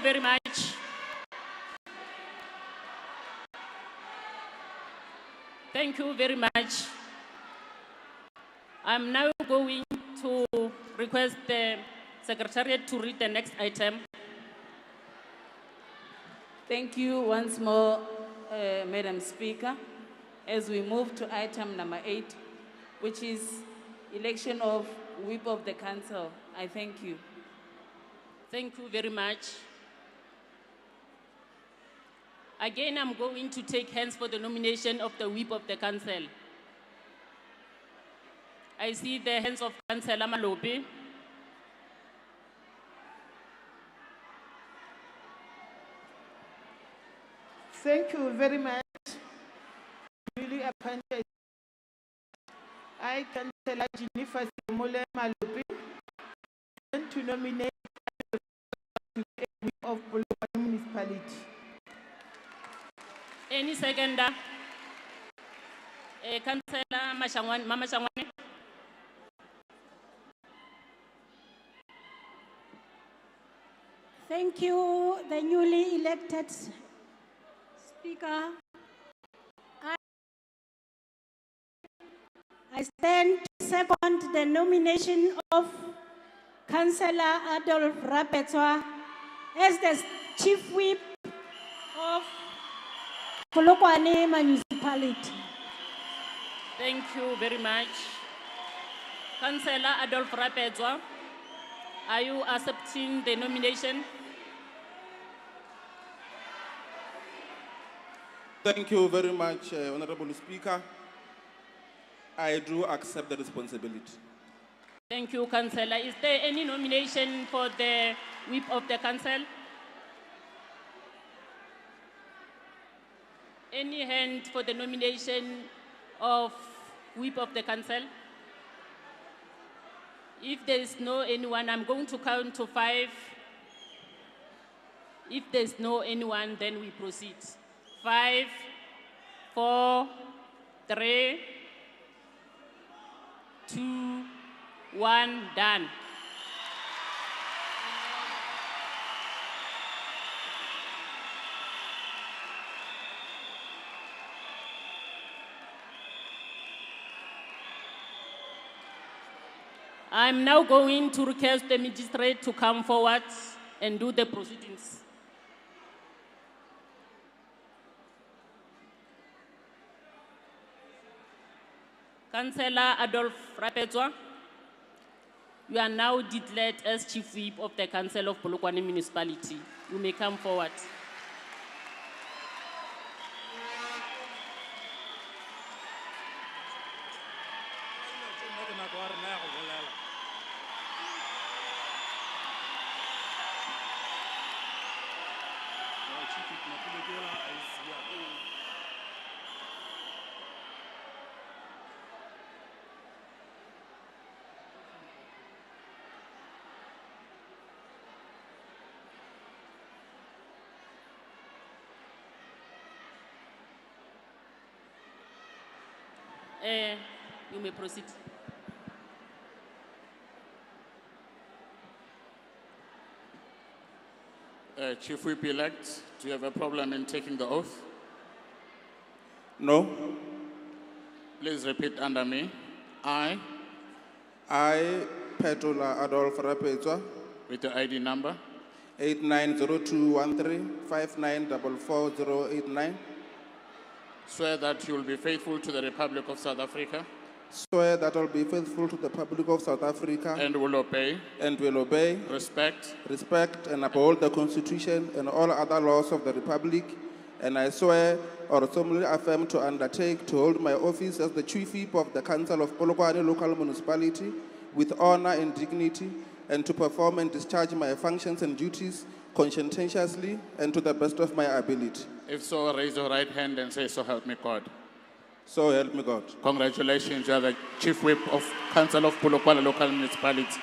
very much. Thank you very much. I'm now going to request the Secretariat to read the next item. Thank you once more, Madam Speaker. As we move to item number 8, which is election of whip of the council, I thank you. Thank you very much. Again, I'm going to take hands for the nomination of the whip of the council. I see the hands of Councillor Malope. Thank you very much. Really appointed. I Councillor Jennifer Simole Malope and to nominate the whip of Polokwane Municipality. Any seconder? Councillor Mama Shangwane. Thank you, the newly elected Speaker. I stand to second the nomination of Councillor Adolf Rapetswa as the Chief Whip of Polokwane Municipality. Thank you very much. Councillor Adolf Rapetswa, are you accepting the nomination? Thank you very much, Honorable Speaker. I do accept the responsibility. Thank you, Councillor. Is there any nomination for the whip of the council? Any hand for the nomination of whip of the council? If there is no anyone, I'm going to count to 5. If there's no anyone, then we proceed. 5, 4, 3, 2, 1, done. I'm now going to request the magistrate to come forward and do the proceedings. Councillor Adolf Rapetswa, you are now declared as Chief Whip of the Council of Polokwane Municipality. You may come forward. You may proceed. Chief Whip-elect, do you have a problem in taking the oath? No. Please repeat under me. I, Petula Adolf Rapetswa, with the ID number 89021359444089, swear that you will be faithful to the Republic of South Africa swear that I will be faithful to the Republic of South Africa and will obey, respect, and uphold the Constitution and all other laws of the Republic. And I swear or solemnly affirm to undertake to hold my office as the Chief Whip of the Council of Polokwane Local Municipality with honor and dignity, and to perform and discharge my functions and duties conscientiously and to the best of my ability. If so, raise your right hand and say, so help me God. So help me God. Congratulations, you are the Chief Whip of Council of Polokwane Local Municipality.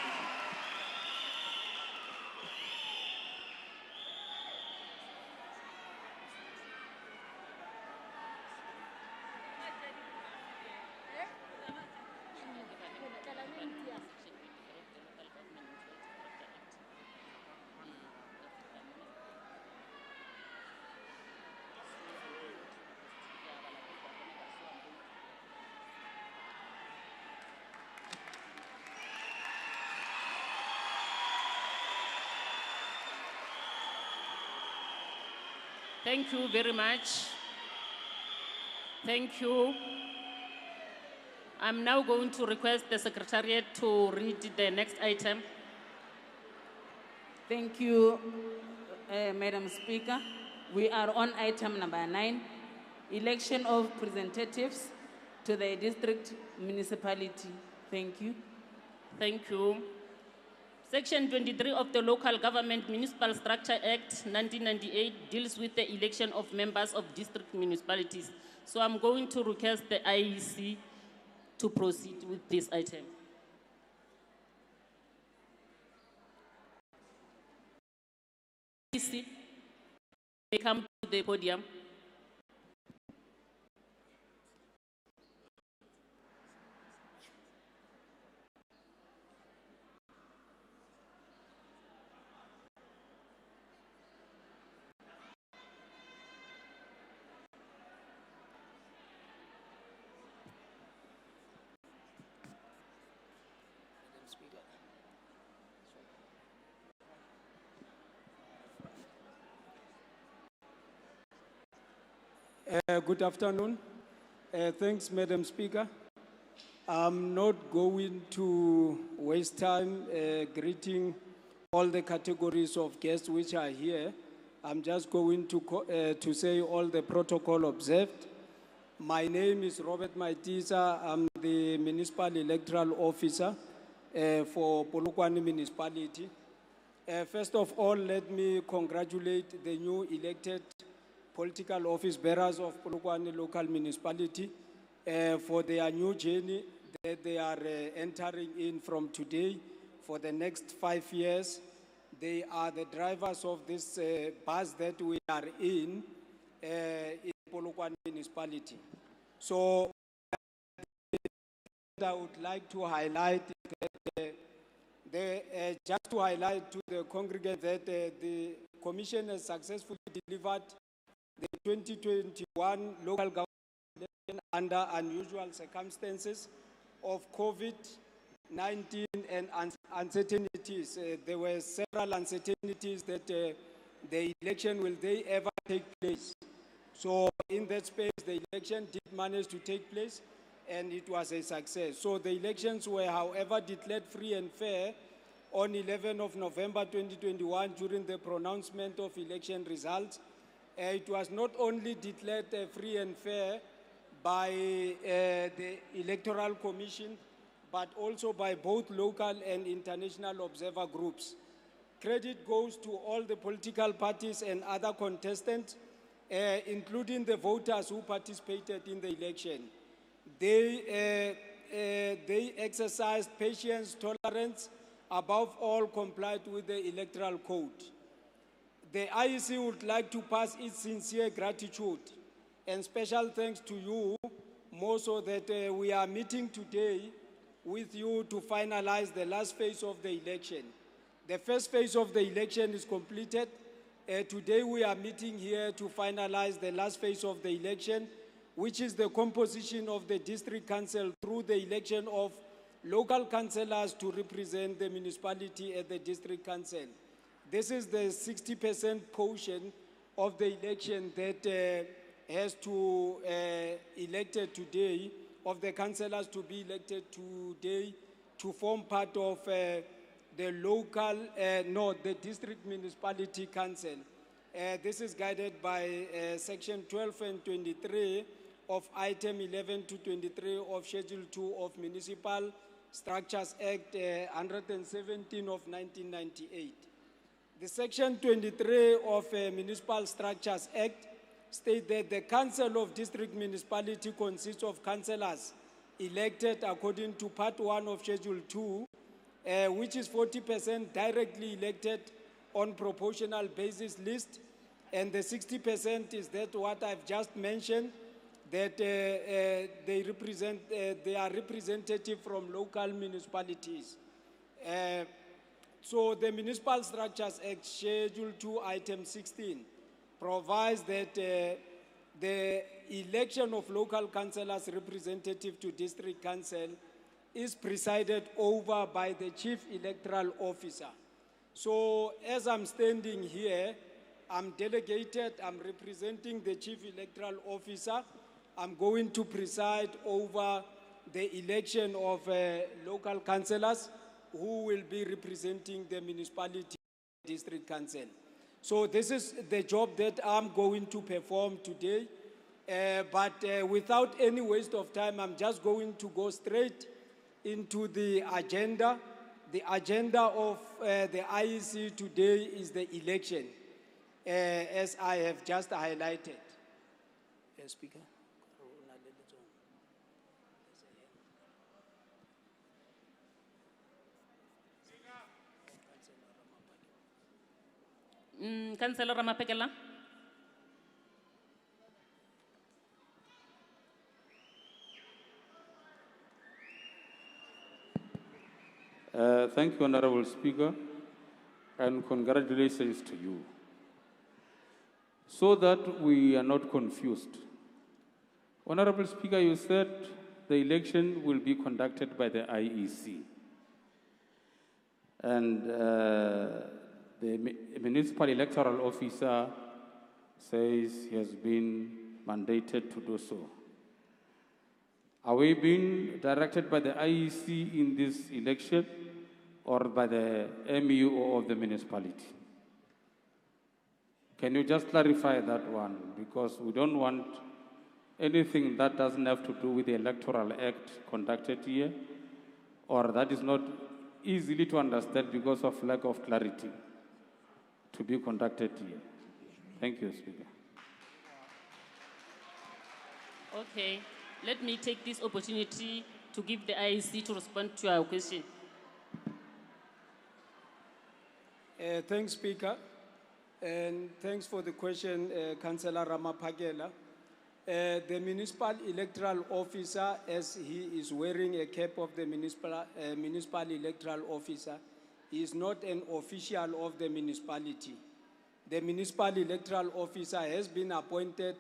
Thank you very much. Thank you. I'm now going to request the Secretariat to read the next item. Thank you, Madam Speaker. We are on item number 9, election of representatives to the district municipality. Thank you. Thank you. Section 23 of the Local Government Municipal Structure Act 1998 deals with the election of members of district municipalities. So I'm going to request the IEC to proceed with this item. IEC may come to the podium. Good afternoon. Thanks, Madam Speaker. I'm not going to waste time greeting all the categories of guests which are here. I'm just going to say all the protocol observed. My name is Robert Maitisa. I'm the Municipal Electoral Officer for Polokwane Municipality. First of all, let me congratulate the new elected political office bearers of Polokwane Local Municipality for their new journey that they are entering in from today for the next 5 years. They are the drivers of this bus that we are in Polokwane Municipality. So I would like to highlight just to highlight to the congregate that the Commission has successfully delivered the 2021 local government election under unusual circumstances of COVID-19 and uncertainties. There were several uncertainties that the election will they ever take place. So in that space, the election did manage to take place and it was a success. So the elections were, however, declared free and fair on 11 of November 2021 during the pronouncement of election results. It was not only declared free and fair by the Electoral Commission, but also by both local and international observer groups. Credit goes to all the political parties and other contestants, including the voters who participated in the election. They exercised patience, tolerance, above all complied with the electoral code. The IEC would like to pass its sincere gratitude and special thanks to you, more so that we are meeting today with you to finalize the last phase of the election. The first phase of the election is completed. Today we are meeting here to finalize the last phase of the election, which is the composition of the district council through the election of local councillors to represent the municipality at the district council. This is the 60% portion of the election that has to elected today, of the councillors to be elected today to form part of the local, the district municipality council. This is guided by section 12 and 23 of item 11 to 23 of schedule 2 of Municipal Structures Act 117 of 1998. The section 23 of Municipal Structures Act states that the Council of District Municipality consists of councillors elected according to Part 1 of Schedule 2, which is 40% directly elected on proportional basis list, and the 60% is that what I've just mentioned, that they are representative from local municipalities. So the Municipal Structures Act Schedule 2 Item 16 provides that the election of local councillors representative to district council is presided over by the Chief Electoral Officer. So as I'm standing here, I'm delegated, I'm representing the Chief Electoral Officer. I'm going to preside over the election of local councillors who will be representing the municipality district council. So this is the job that I'm going to perform today. But without any waste of time, I'm just going to go straight into the agenda. The agenda of the IEC today is the election, as I have just highlighted. Speaker. Councillor Ramapekela. Thank you, Honorable Speaker, and congratulations to you. So that we are not confused, Honorable Speaker, you said the election will be conducted by the IEC. And the municipal electoral officer says he has been mandated to do so. Are we being directed by the IEC in this election or by the MUO of the municipality? Can you just clarify that one? Because we don't want anything that doesn't have to do with the Electoral Act conducted here, or that is not easily to understand because of lack of clarity to be conducted here. Thank you, Speaker. Okay, let me take this opportunity to give the IEC to respond to our question. Thanks, Speaker. And thanks for the question, Councillor Ramapakela. The municipal electoral officer, as he is wearing a cap of the municipal electoral officer, is not an official of the municipality. The municipal electoral officer has been appointed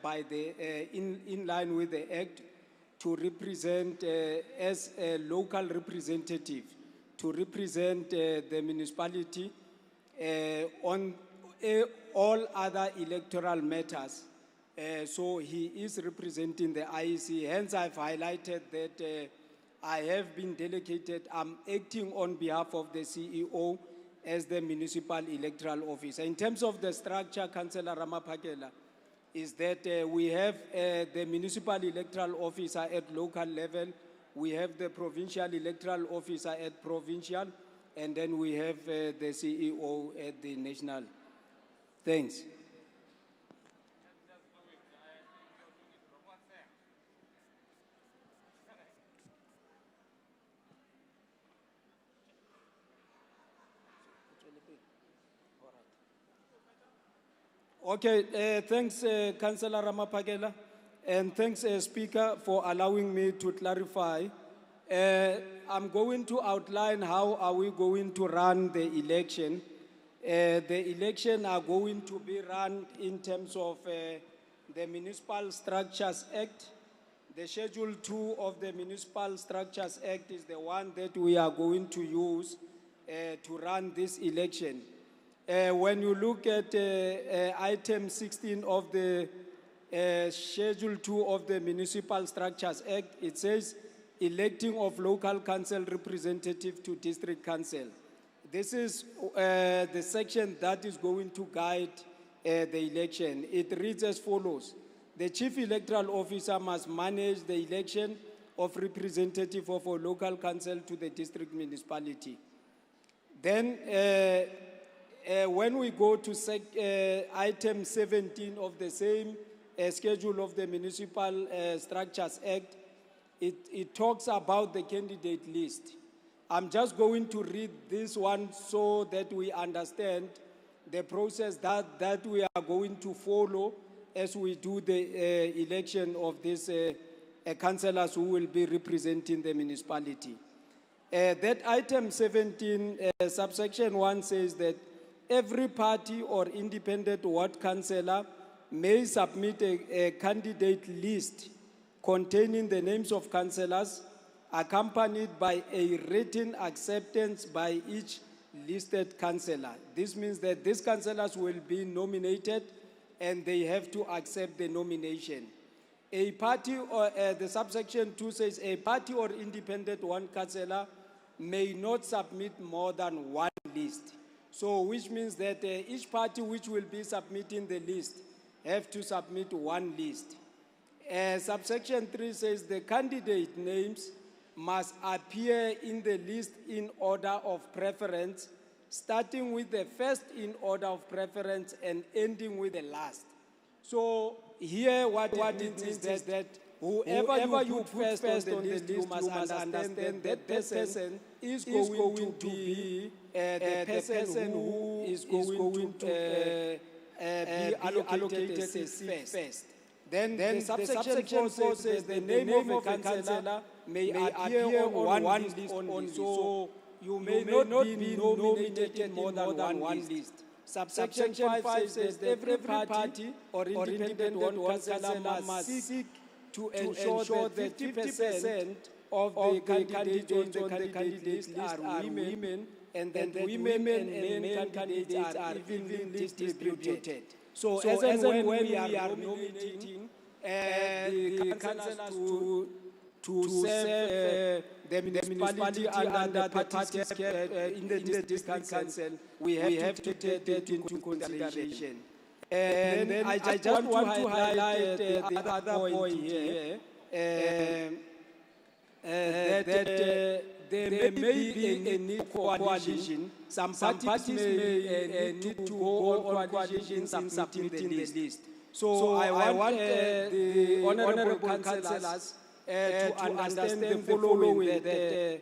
by in line with the Act to represent as a local representative, to represent the municipality on all other electoral matters. So he is representing the IEC. Hence, I've highlighted that I have been delegated. I'm acting on behalf of the CEO as the municipal electoral officer. In terms of the structure, Councillor Ramapakela, is that we have the municipal electoral officer at local level, we have the provincial electoral officer at provincial, and then we have the CEO at the national. Thanks. Okay, thanks, Councillor Ramapakela, and thanks, Speaker, for allowing me to clarify. I'm going to outline how are we going to run the election. The election are going to be run in terms of the Municipal Structures Act. The Schedule 2 of the Municipal Structures Act is the one that we are going to use to run this election. When you look at item 16 of the Schedule 2 of the Municipal Structures Act, it says electing of local council representative to district council. This is the section that is going to guide the election. It reads as follows. The Chief Electoral Officer must manage the election of representative of a local council to the district municipality. Then when we go to item 17 of the same schedule of the Municipal Structures Act, it talks about the candidate list. I'm just going to read this one so that we understand the process that we are going to follow as we do the election of these councillors who will be representing the municipality. That item 17, subsection 1 says that every party or independent ward councillor may submit a candidate list containing the names of councillors accompanied by a written acceptance by each listed councillor. This means that these councillors will be nominated and they have to accept the nomination. A party, or the subsection 2 says, a party or independent one councillor may not submit more than one list. So which means that each party which will be submitting the list have to submit one list. Subsection 3 says the candidate names must appear in the list in order of preference, starting with the first in order of preference and ending with the last. So here what it means is that whoever you put first on the list, you must understand that person is going to be the person who is going to be allocated as first. Then the subsection 4 says the name of a councillor may appear on one list only. So you may not be nominated more than one list. Subsection 5 says that every party or independent one councillor must seek to ensure that 50% of the candidates on the candidate list are women, and that women and men candidates are evenly distributed. So as and when we are nominating the councillors to serve the municipality under the party's care in the district council, we have to take that into consideration. And then I just want to highlight the other point here, that there may be a need for coalition. Some parties may need to go on coalition in submitting the list. So I want the honorable councillors to understand the following, that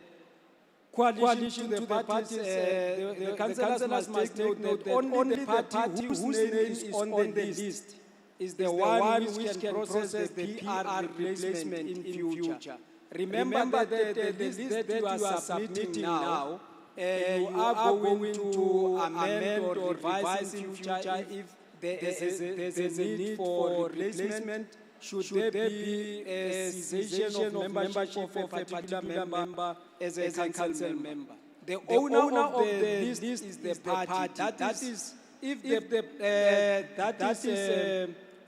coalition to the parties, the councillors must note that only the party whose name is on the list is the one which can process the PR replacement in future. Remember that the list that you are submitting now, you are going to amend or revise in future if there's a need for replacement. Should there be a cessation of membership of a particular member as a council member? The owner of the list is the party. That is,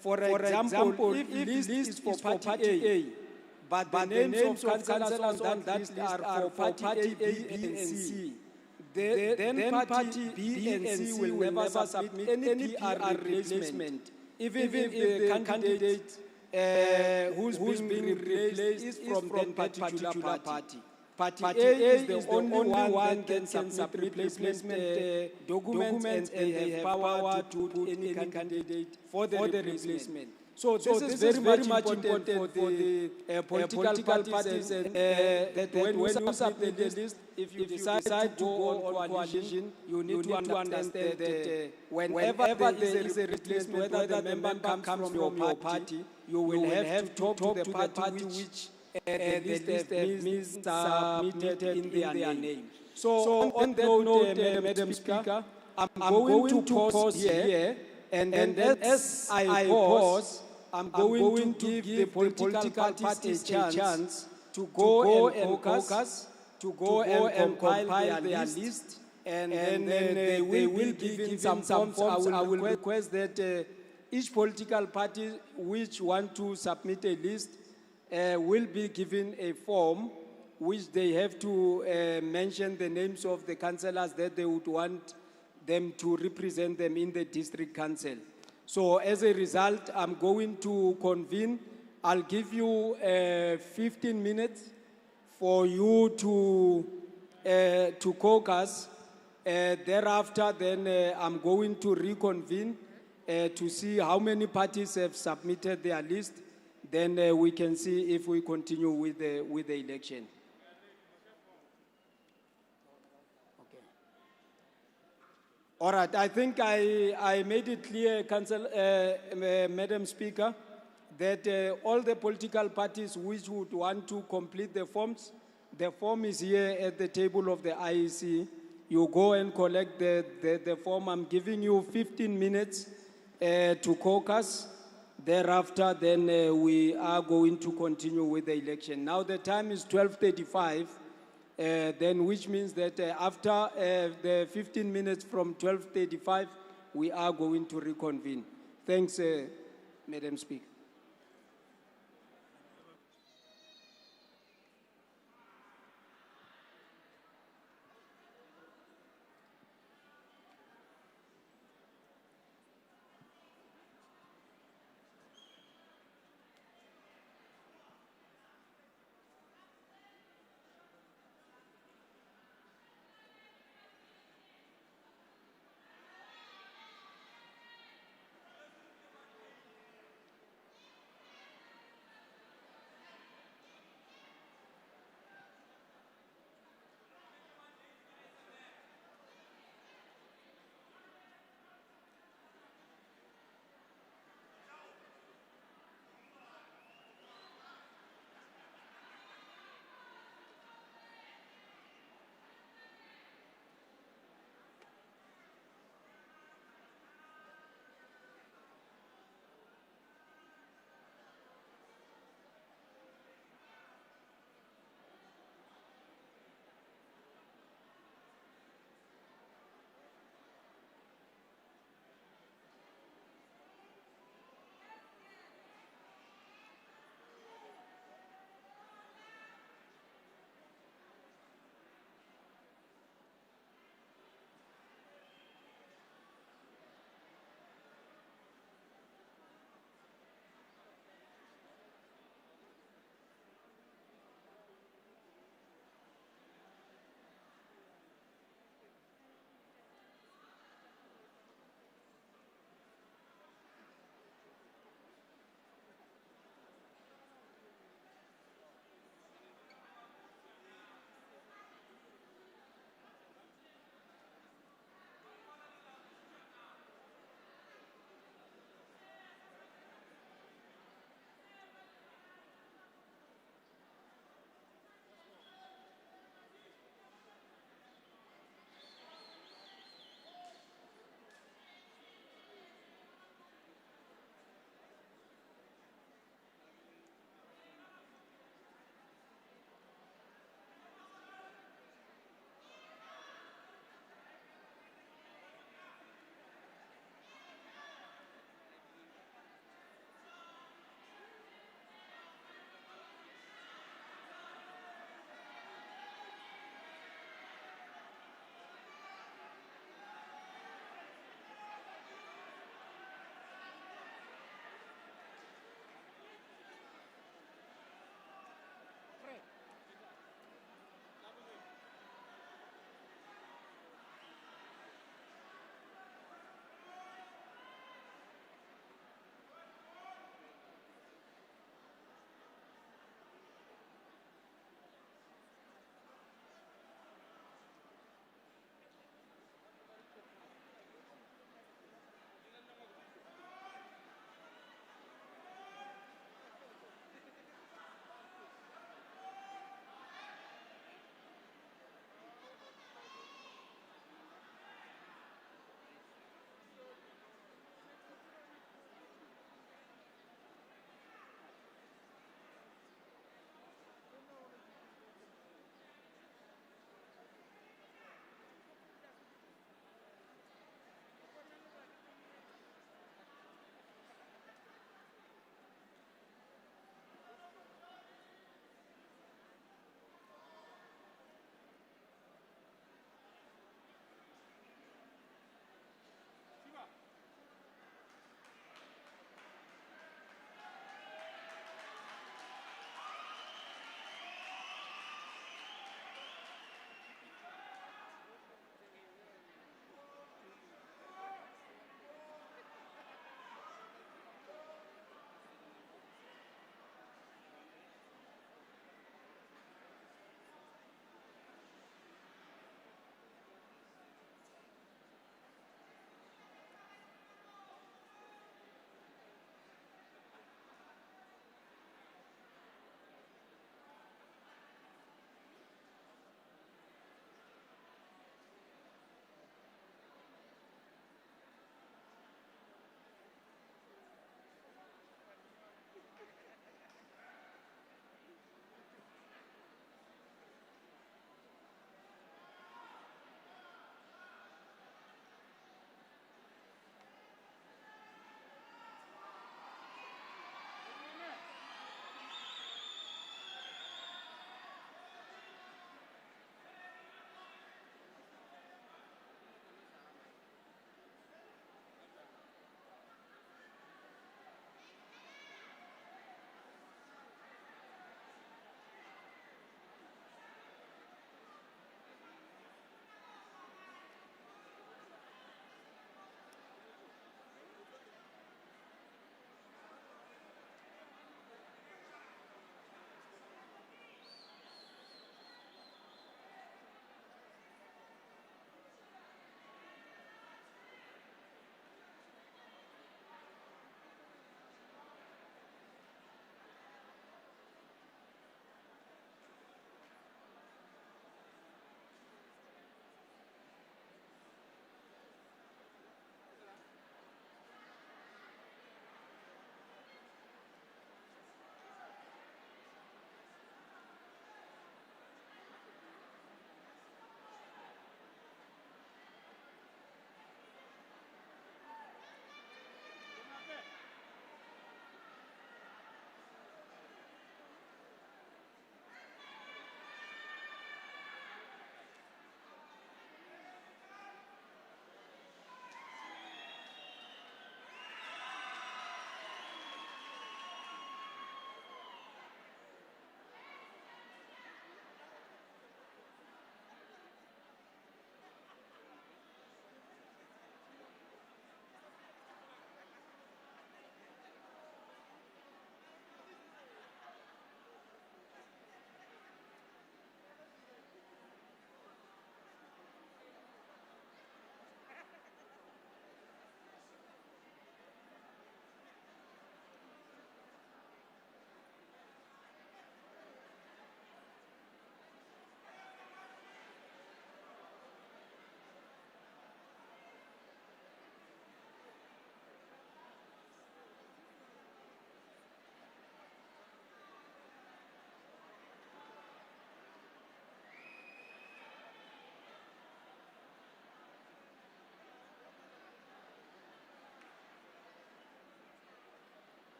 for example, if list is for party A, but the names of councillors on that list are for party A, B, and C, then party B and C will never submit any PR replacement, even if the candidate who's being replaced is from that particular party. Party A is the only one that can submit replacement documents, and they have power to put any candidate for the replacement. So this is very much important for the political parties, and that when you submit the list, if you decide to go on coalition, you need to understand that whenever there is a replacement, whether the member comes from your party, you will have to talk to the party which the list is submitted in their name. So on that note, Madam Speaker, I'm going to pause here, and as I pause, I'm going to give the political parties a chance to go and caucus, to go and compile their list, and then they will be given some forms. I will request that each political party which want to submit a list will be given a form which they have to mention the names of the councillors that they would want them to represent them in the district council. So as a result, I'm going to convene. I'll give you 15 minutes for you to caucus. Thereafter, then I'm going to reconvene to see how many parties have submitted their list. Then we can see if we continue with the election. All right, I think I made it clear, Madam Speaker, that all the political parties which would want to complete the forms, the form is here at the table of the IEC. You go and collect the form. I'm giving you 15 minutes to caucus. Thereafter, then we are going to continue with the election. Now the time is 12:35. then which means that after the 15 minutes from 12:35, we are going to reconvene. Thanks, Madam Speaker.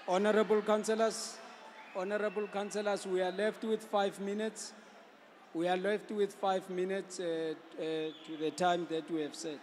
Honorable councillors, we are left with 5 minutes. We are left with 5 minutes to the time that we have set.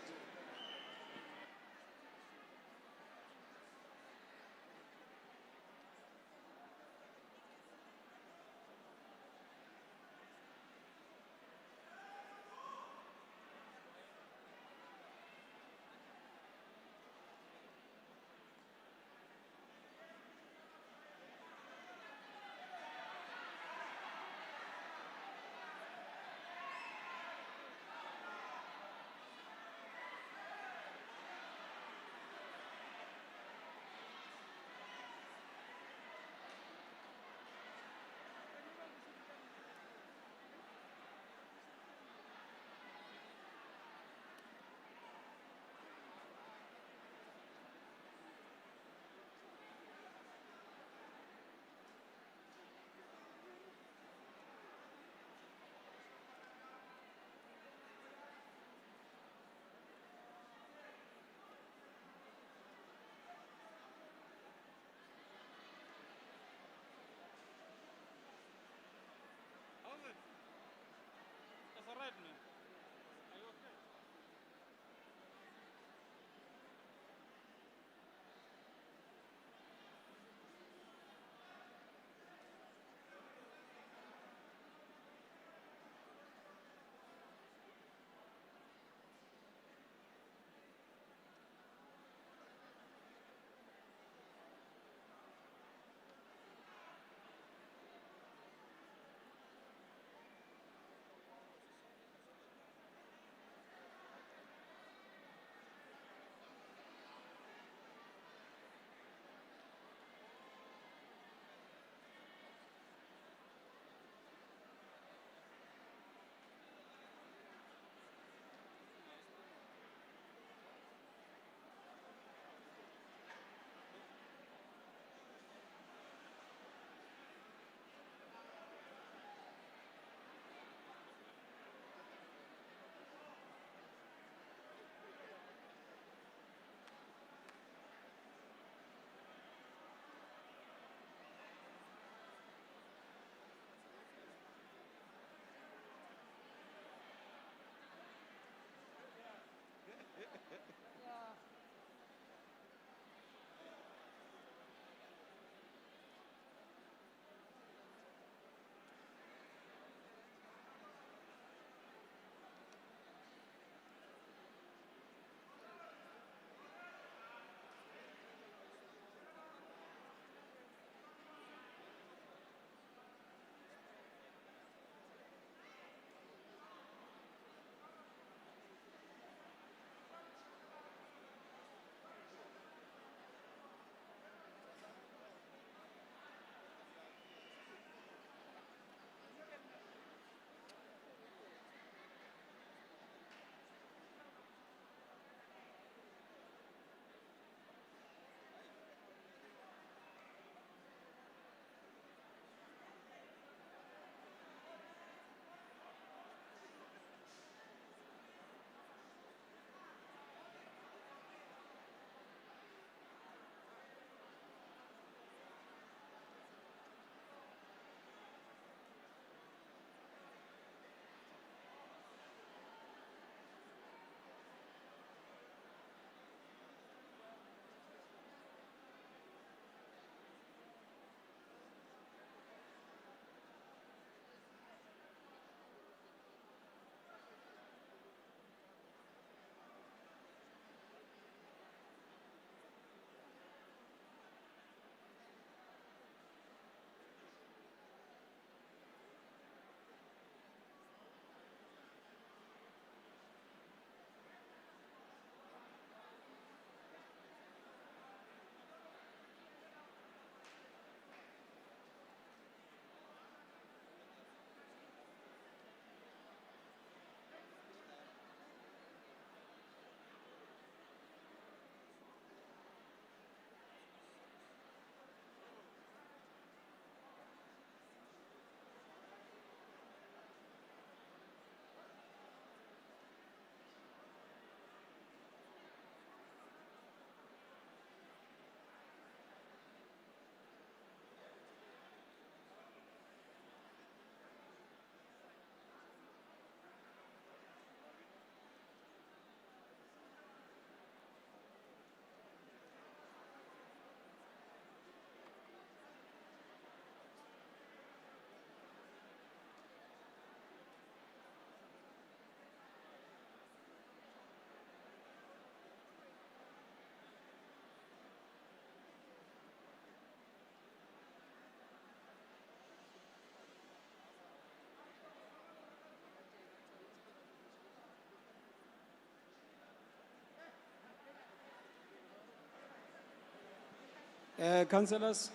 Councillors,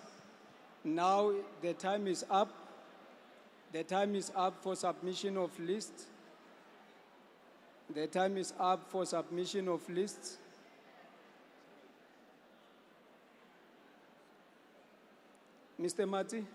now the time is up. The time is up for submission of lists. The time is up for submission of lists. Mr. Mati?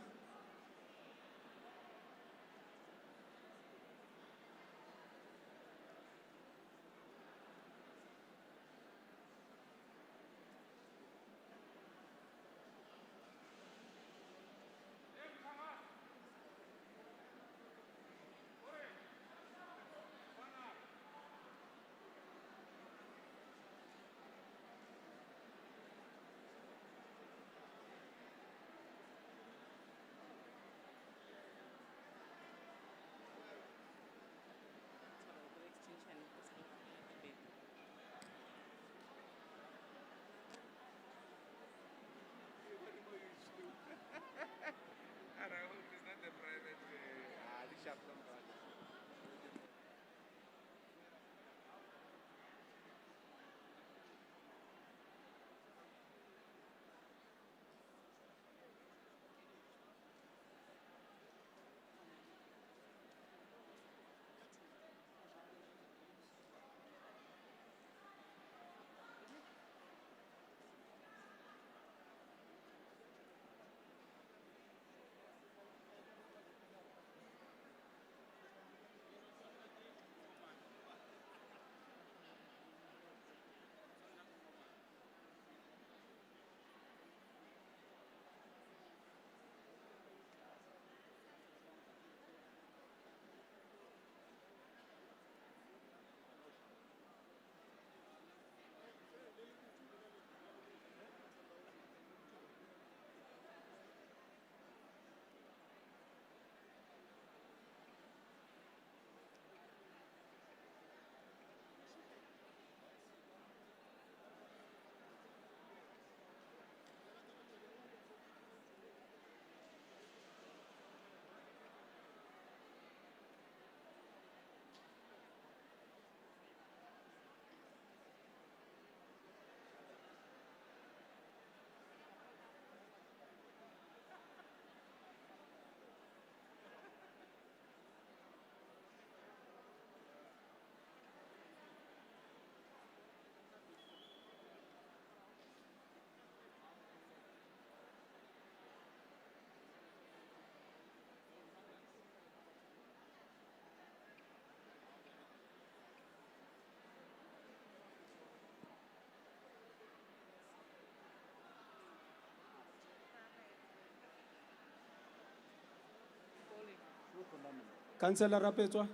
Councillor Rapetswa?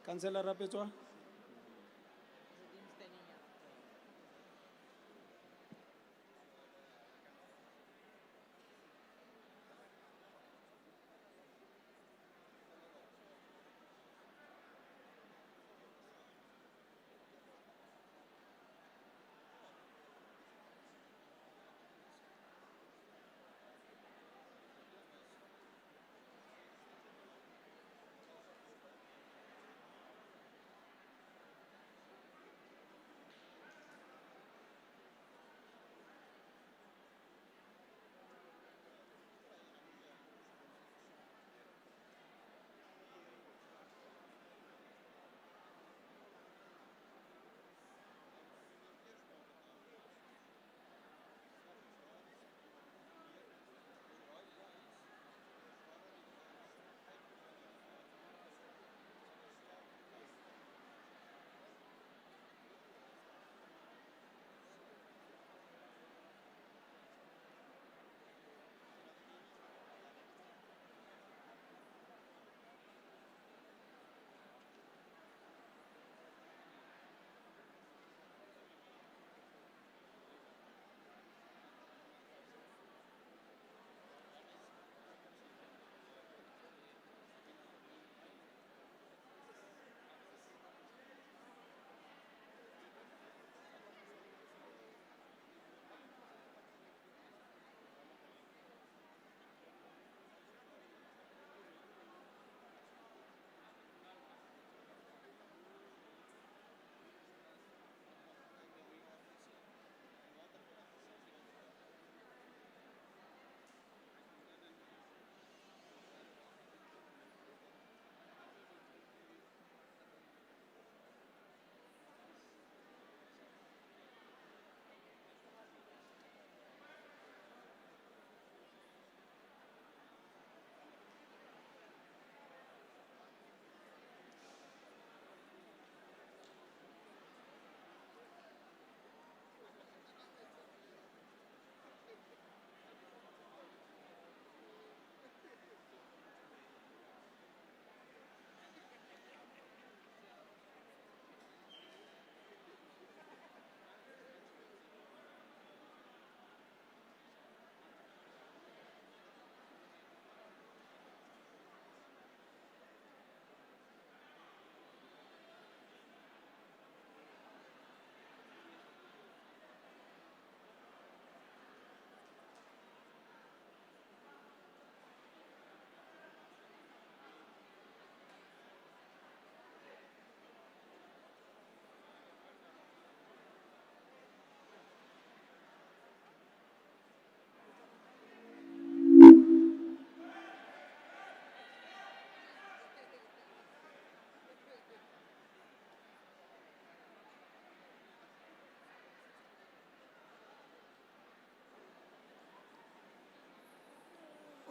Councillor Rapetswa?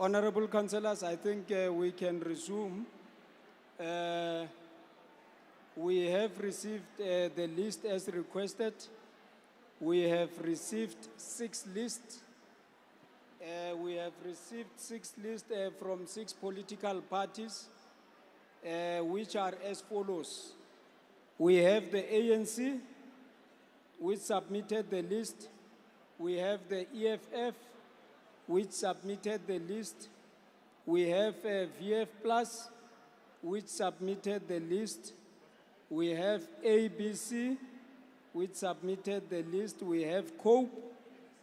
Honorable councillors, I think we can resume. We have received the list as requested. We have received 6 lists. We have received 6 lists from 6 political parties, which are as follows. We have the ANC, which submitted the list. We have the EFF, which submitted the list. We have VF Plus, which submitted the list. We have ABC, which submitted the list. We have COPE,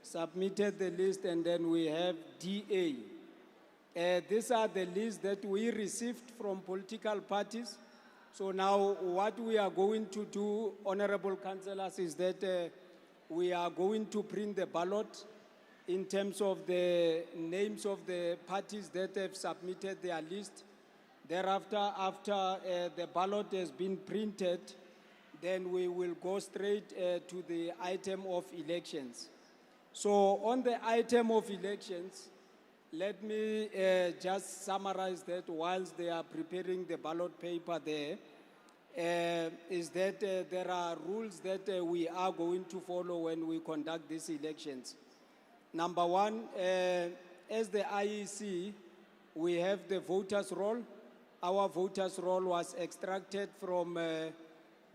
submitted the list, and then we have DA. These are the lists that we received from political parties. So now what we are going to do, honorable councillors, is that we are going to print the ballot in terms of the names of the parties that have submitted their list. Thereafter, after the ballot has been printed, then we will go straight to the item of elections. So on the item of elections, let me just summarize that whilst they are preparing the ballot paper there, is that there are rules that we are going to follow when we conduct these elections. Number one, as the IEC, we have the voters' roll. Our voters' roll was extracted from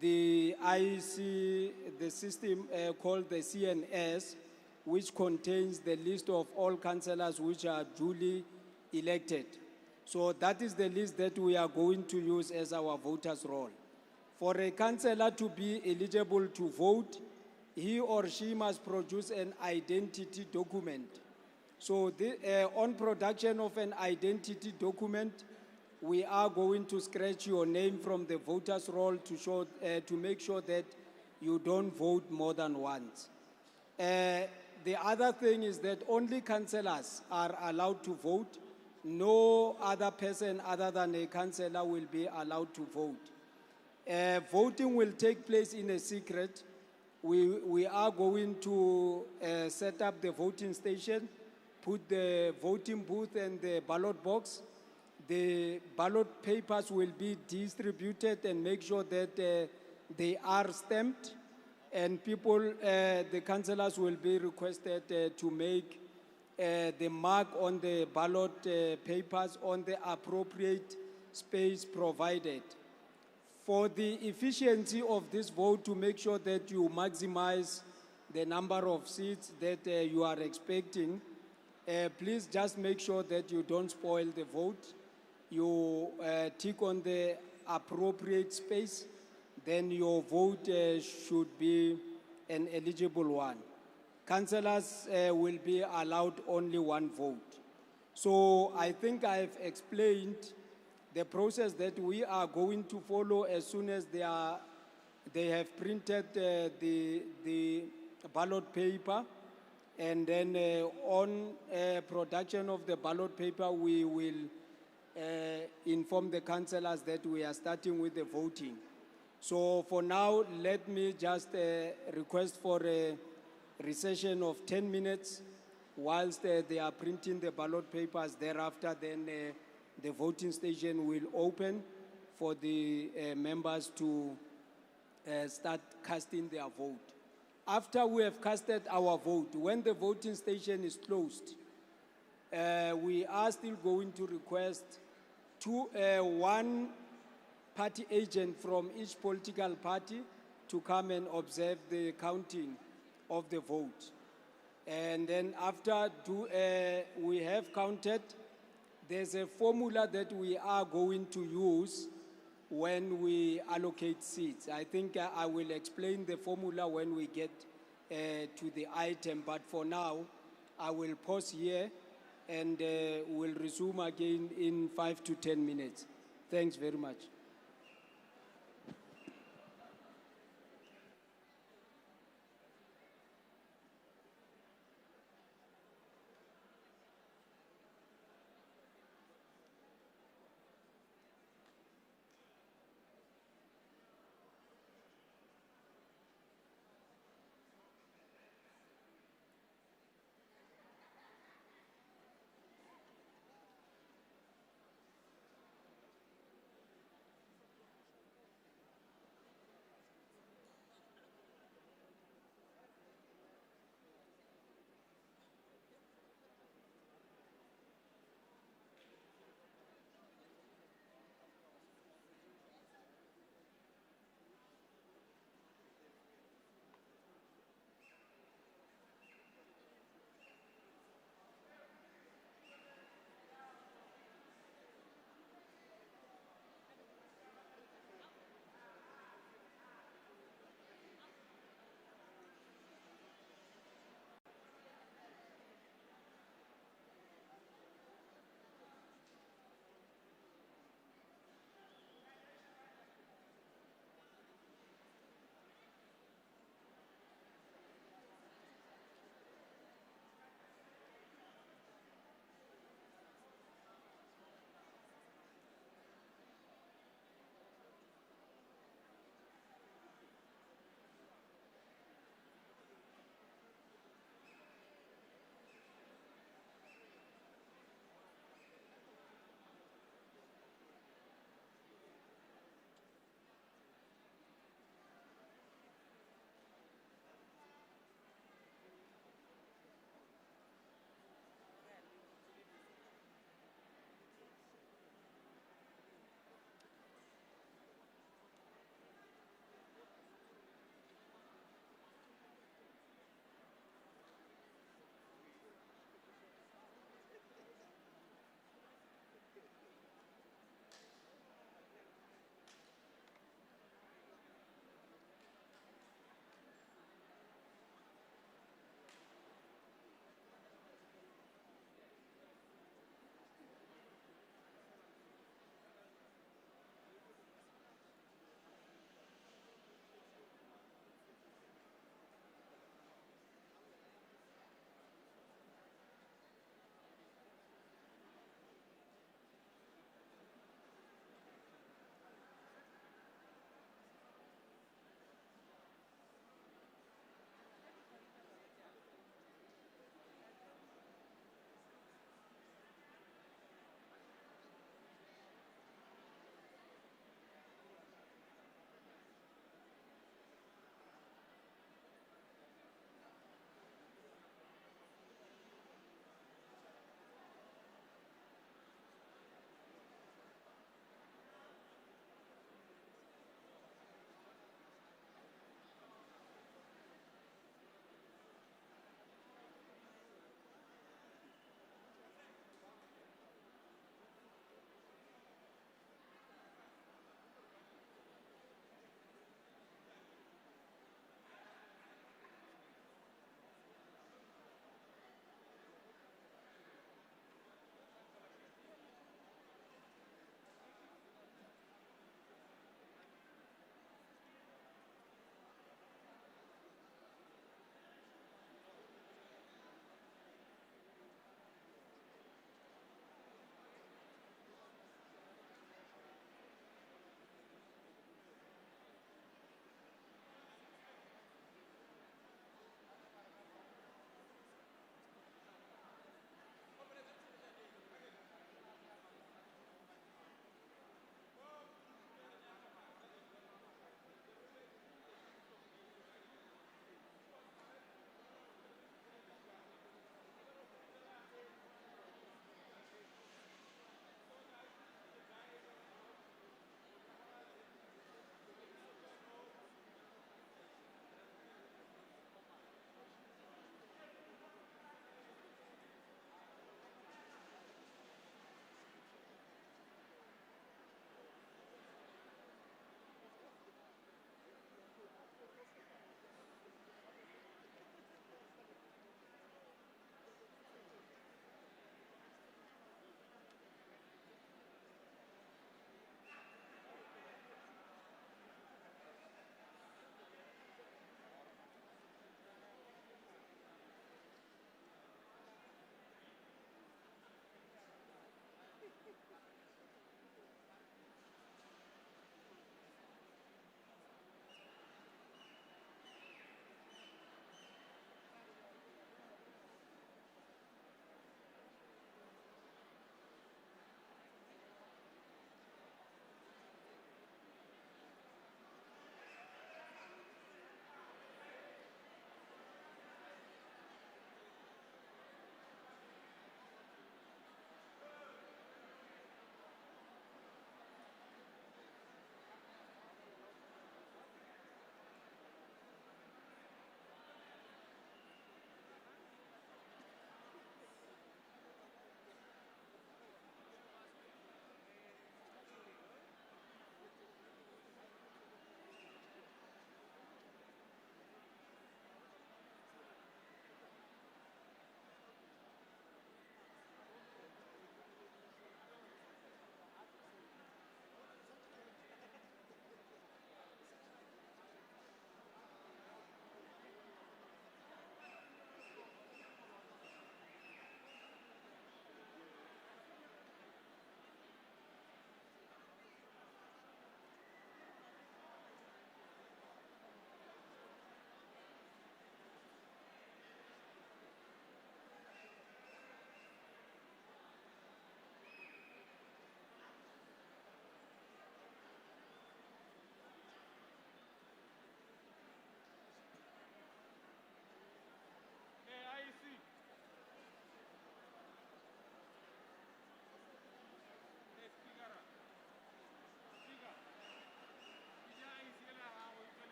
the IEC, the system called the CNS, which contains the list of all councillors which are duly elected. So that is the list that we are going to use as our voters' roll. For a councillor to be eligible to vote, he or she must produce an identity document. So on production of an identity document, we are going to scratch your name from the voters' roll to make sure that you don't vote more than once. The other thing is that only councillors are allowed to vote. No other person other than a councillor will be allowed to vote. Voting will take place in a secret. We are going to set up the voting station, put the voting booth and the ballot box. The ballot papers will be distributed and make sure that they are stamped, and people, the councillors will be requested to make the mark on the ballot papers on the appropriate space provided. For the efficiency of this vote, to make sure that you maximize the number of seats that you are expecting, please just make sure that you don't spoil the vote. You tick on the appropriate space, then your vote should be an eligible one. Councillors will be allowed only one vote. So I think I've explained the process that we are going to follow as soon as they have printed the ballot paper, and then on production of the ballot paper, we will inform the councillors that we are starting with the voting. So for now, let me just request for a recession of 10 minutes whilst they are printing the ballot papers. Thereafter, then the voting station will open for the members to start casting their vote. After we have casted our vote, when the voting station is closed, we are still going to request one party agent from each political party to come and observe the counting of the vote. And then after we have counted, there's a formula that we are going to use when we allocate seats. I think I will explain the formula when we get to the item, but for now, I will pause here and we'll resume again in 5 to 10 minutes. Thanks very much.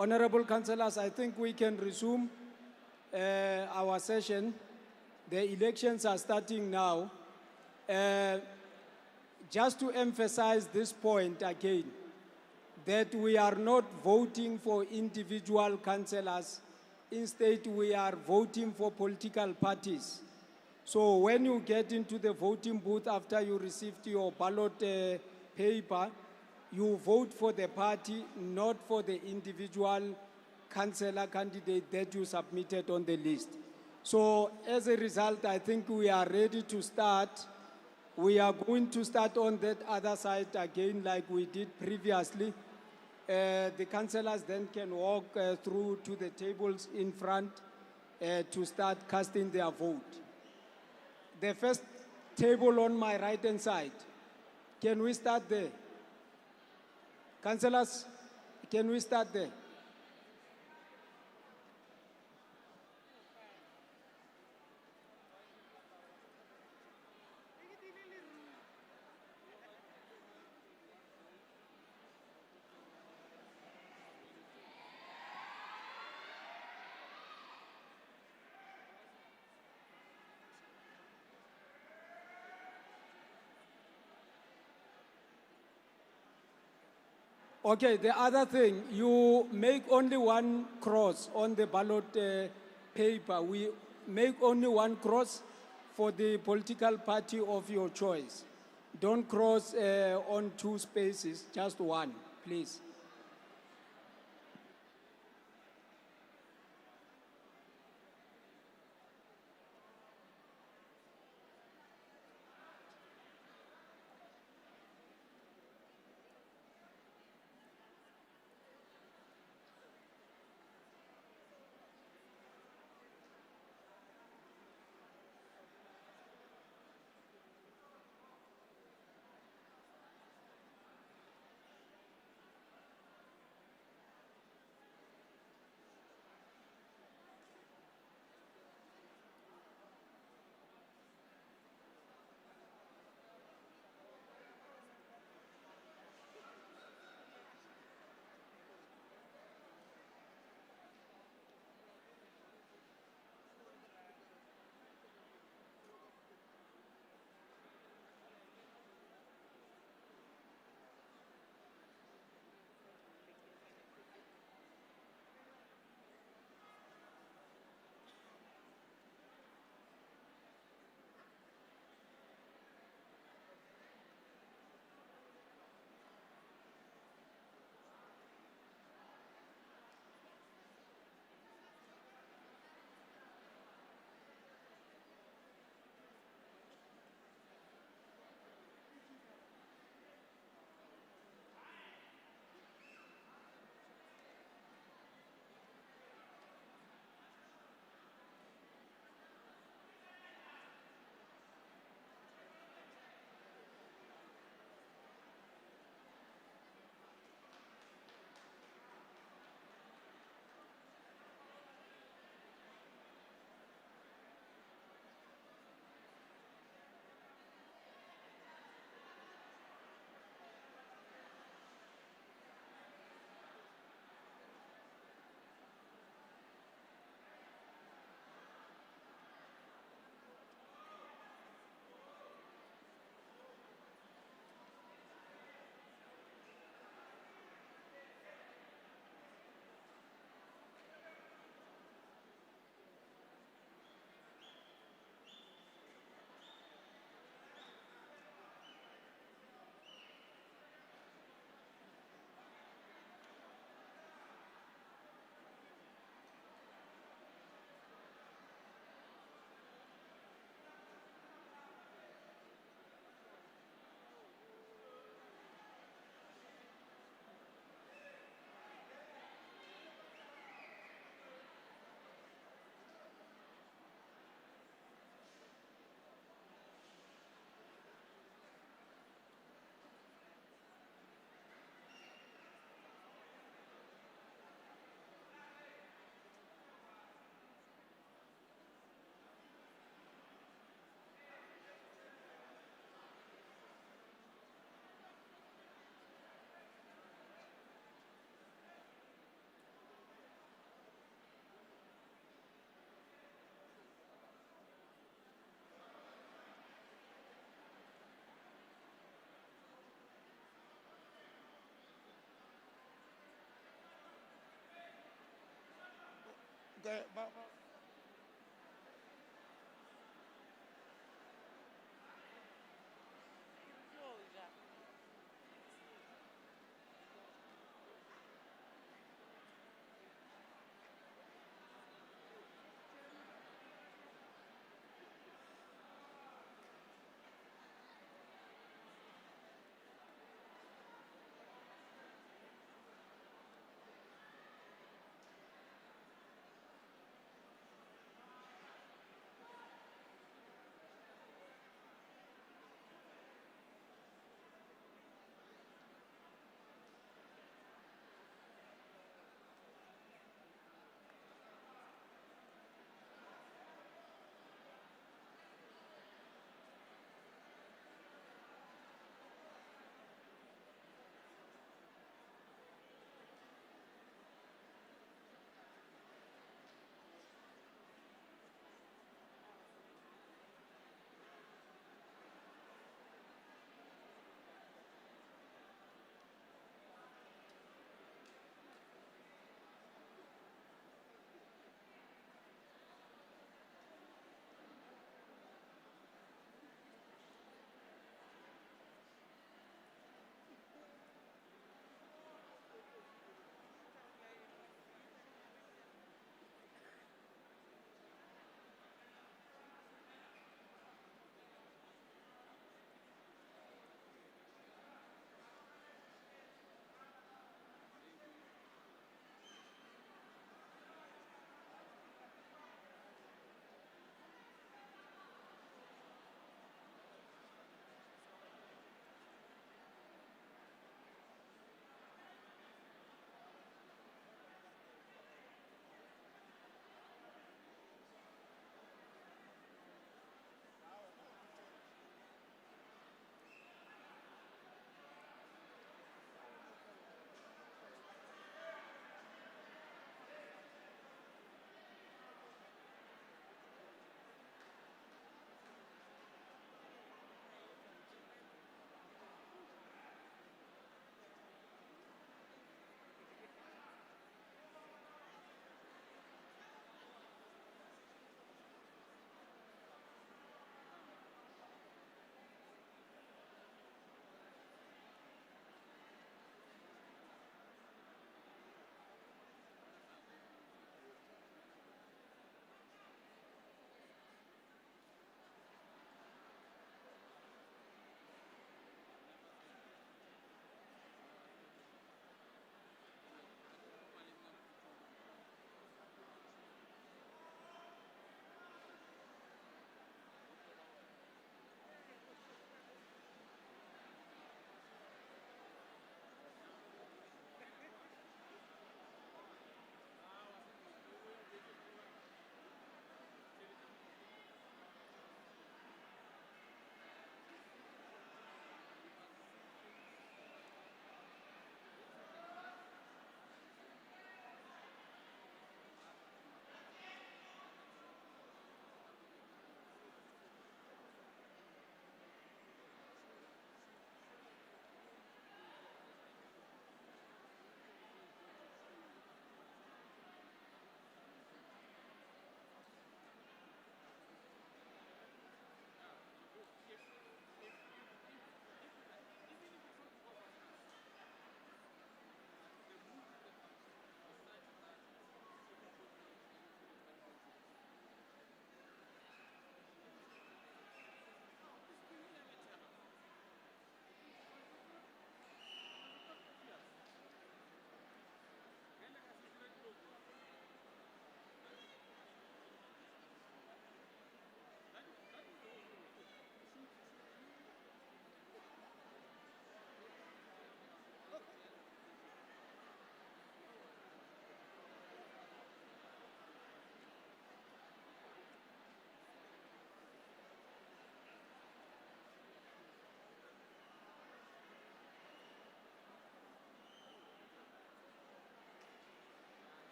Honorable councillors, I think we can resume our session. The elections are starting now. Just to emphasize this point again, that we are not voting for individual councillors. Instead, we are voting for political parties. So when you get into the voting booth after you received your ballot paper, you vote for the party, not for the individual councillor candidate that you submitted on the list. So as a result, I think we are ready to start. We are going to start on that other side again like we did previously. The councillors then can walk through to the tables in front to start casting their vote. The first table on my right-hand side, can we start there? Councillors, can we start there? Okay, the other thing, you make only one cross on the ballot paper. We make only one cross for the political party of your choice. Don't cross on two spaces, just one, please.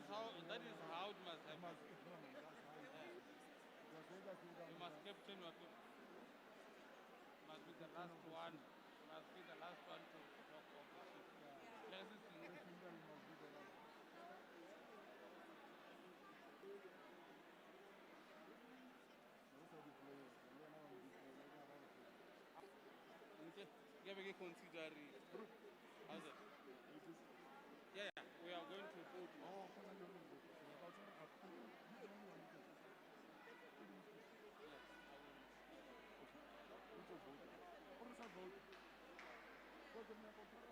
No, that is how it must happen. You must captain what must be the last one. Must be the last one to talk of the ship. Yes, it's consider how's it? Yeah, we are going to vote. Yes, I will.